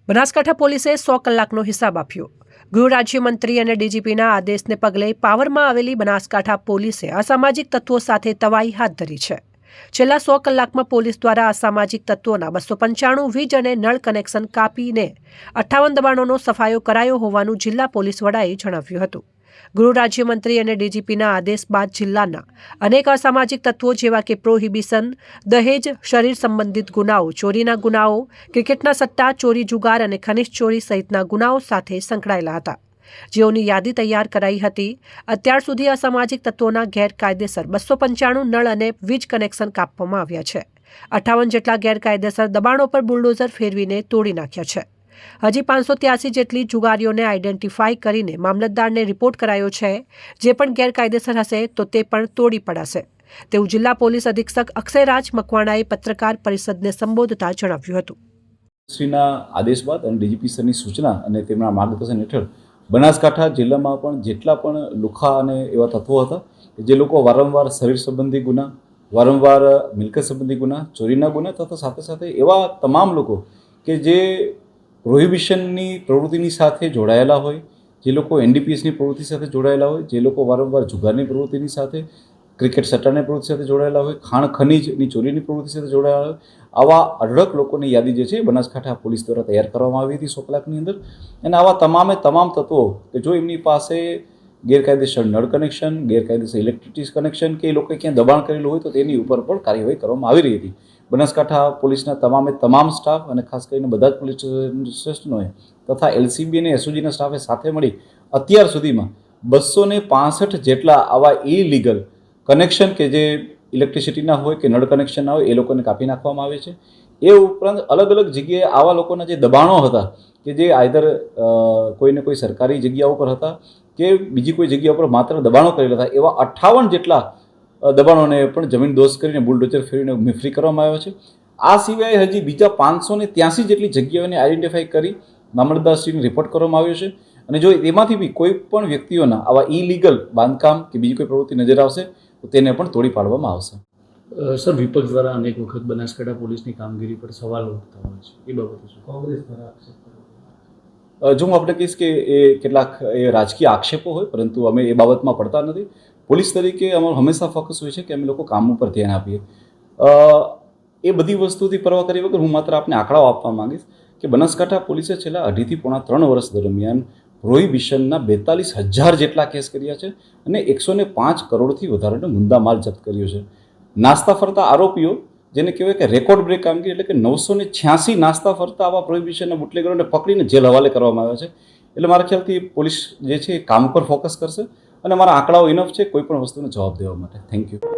બનાસકાંઠા પોલીસે 100 કલાકનો હિસાબ આપ્યો। ગૃહ રાજ્યમંત્રી અને ડીજીપીના આદેશને પગલે પાવરમાં આવેલી બનાસકાંઠા પોલીસે અસામાજિક તત્વો સાથે તવાઈ હાથ ધરી છે। છેલ્લા 100 કલાકમાં પોલીસ દ્વારા અસામાજિક તત્વોના 295 વીજ અને નળ કનેક્શન કાપીને 58 દબાણોનો સફાયો કરાયો હોવાનું જિલ્લા પોલીસ વડાએ જણાવ્યું હતું। ગૃહ રાજ્યમંત્રી અને ડીજીપીના આદેશ બાદ જિલ્લાના અનેક અસામાજિક તત્વો જેવા કે પ્રોહિબિશન, દહેજ, શરીર સંબંધિત ગુનાઓ, ચોરીના ગુનાઓ, ક્રિકેટના સટ્ટા, ચોરી જુગાર અને ખનિજ ચોરી સહિતના ગુનાઓ સાથે સંકળાયેલા હતા, જેઓની યાદી તૈયાર કરાઈ હતી। અત્યાર સુધી અસામાજિક તત્વોના ગેરકાયદેસર 295 નળ અને વીજ કનેક્શન કાપવામાં આવ્યા છે। 58 જેટલા ગેરકાયદેસર દબાણો પર બુલડોઝર ફેરવીને તોડી નાખ્યા છે। હજી 583 જેટલી જુગારીઓને આઈડેન્ટિફાઈ કરીને મામલતદારને રિપોર્ટ કરાયો છે। જે પણ ગેરકાયદેસર હશે તો તે પણ તોડી પડાશે તેવું જિલ્લા પોલીસ અધિક્ષક અક્ષયરાજ મકવાણાએ પત્રકાર પરિષદને સંબોધતા જણાવ્યું હતું। શ્રીના આદેશ બાદ અને ડીજીપી સરની સૂચના અને તેમના માર્ગદર્શન હેઠળ બનાસકાંઠા જિલ્લામાં પણ જેટલા પણ લુખા અને એવા તત્વો હતા જે લોકો વારંવાર શરીર સંબંધી ગુના, વારંવાર મિલકત સંબંધી ગુના, ચોરીના ગુના તથા સાથે સાથે એવા તમામ લોકો કે જે પ્રોહિબિશનની પ્રવૃત્તિની સાથે જોડાયેલા હોય, જે લોકો એનડીપીએસની પ્રવૃત્તિ સાથે જોડાયેલા હોય, જે લોકો વારંવાર જુગારની પ્રવૃત્તિની સાથે, ક્રિકેટ સટ્ટાની પ્રવૃત્તિ સાથે જોડાયેલા હોય, ખાણ ખનીજની ચોરીની પ્રવૃત્તિ સાથે જોડાયેલા હોય, આવા અઢળક લોકોની યાદી જે છે બનાસકાંઠા પોલીસ દ્વારા તૈયાર કરવામાં આવી હતી 100 કલાકની અંદર। અને આવા તમામ તત્વો કે જો એમની પાસે ગેરકાયદેસર નળ કનેક્શન, ગેરકાયદેસર ઇલેક્ટ્રિસિટી કનેક્શન કે એ લોકોએ ક્યાં દબાણ કરેલું હોય તો તેની ઉપર પણ કાર્યવાહી કરવામાં આવી રહી હતી। બનાસકાંઠા પોલીસના તમામ સ્ટાફ અને ખાસ કરીને બધા જ પોલીસ સ્ટેશનોએ તથા એલસીબી અને એસઓજીના સ્ટાફે સાથે મળી અત્યાર સુધીમાં 265 જેટલા આવા ઇલીગલ કનેક્શન કે જે ઇલેક્ટ્રિસિટીના હોય કે નળ કનેક્શનના હોય એ લોકોને કાપી નાખવામાં આવે છે। એ ઉપરાંત અલગ અલગ જગ્યાએ આવા લોકોના જે દબાણો હતા કે જે આઈધર કોઈને કોઈ સરકારી જગ્યા ઉપર હતા કે બીજી કોઈ જગ્યા ઉપર માત્ર દબાણો કરેલા હતા, એવા 58 જેટલા દબાણોને પણ જમીન દોસ્ત કરીને બુલડોઝર ફેરવીને મિફ્રી કરવામાં આવ્યો છે। આ સિવાય હજી બીજા 583 જેટલી જગ્યાઓને આઈડેન્ટિફાઈ કરી મામલતદારશ્રીને રિપોર્ટ કરવામાં આવ્યો છે। અને જો એમાંથી બી કોઈ પણ વ્યક્તિઓના આવા ઇલીગલ બાંધકામ કે બીજી કોઈ પ્રવૃત્તિ નજર આવશે તો તેને પણ તોડી પાડવામાં આવશે। સર, વિપક્ષ દ્વારા અનેક વખત બનાસકાંઠા પોલીસની કામગીરી પર સવાલો ઉઠતા હોય છે, એ બાબતે શું કોંગ્રેસ દ્વારા આક્ષેપ? જો હું આપણે કહીશ કે એ કેટલાક એ રાજકીય આક્ષેપો હોય, પરંતુ અમે એ બાબતમાં પડતા નથી। પોલીસ તરીકે અમારો હંમેશા ફોકસ હોય છે કે અમે લોકો કામ ઉપર ધ્યાન આપીએ। એ બધી વસ્તુથી પરવા કરી વગર હું માત્ર આપને આંકડાઓ આપવા માંગીશ કે બનાસકાંઠા પોલીસે છેલ્લા 2.5 થી પોણા 3 વર્ષ દરમિયાન પ્રોહિબિશનના 42,000 જેટલા કેસ કર્યા છે અને 105 કરોડથી વધારેનો મુદ્દામાલ જપ્ત કર્યો છે। નાસ્તા ફરતા આરોપીઓ, જેને કહેવાય કે રેકોર્ડ બ્રેક કામગીરી, એટલે કે 986 નાસ્તા ફરતા આવા પ્રોહિબિશનના બુટલેગરોને પકડીને જેલ હવાલે કરવામાં આવ્યા છે। એટલે મારા ખ્યાલથી પોલીસ જે છે એ કામ પર ફોકસ કરશે અને મારા આંકડાઓ ઇનફ છે કોઈ પણ વસ્તુનો જવાબ દેવા માટે। Thank you.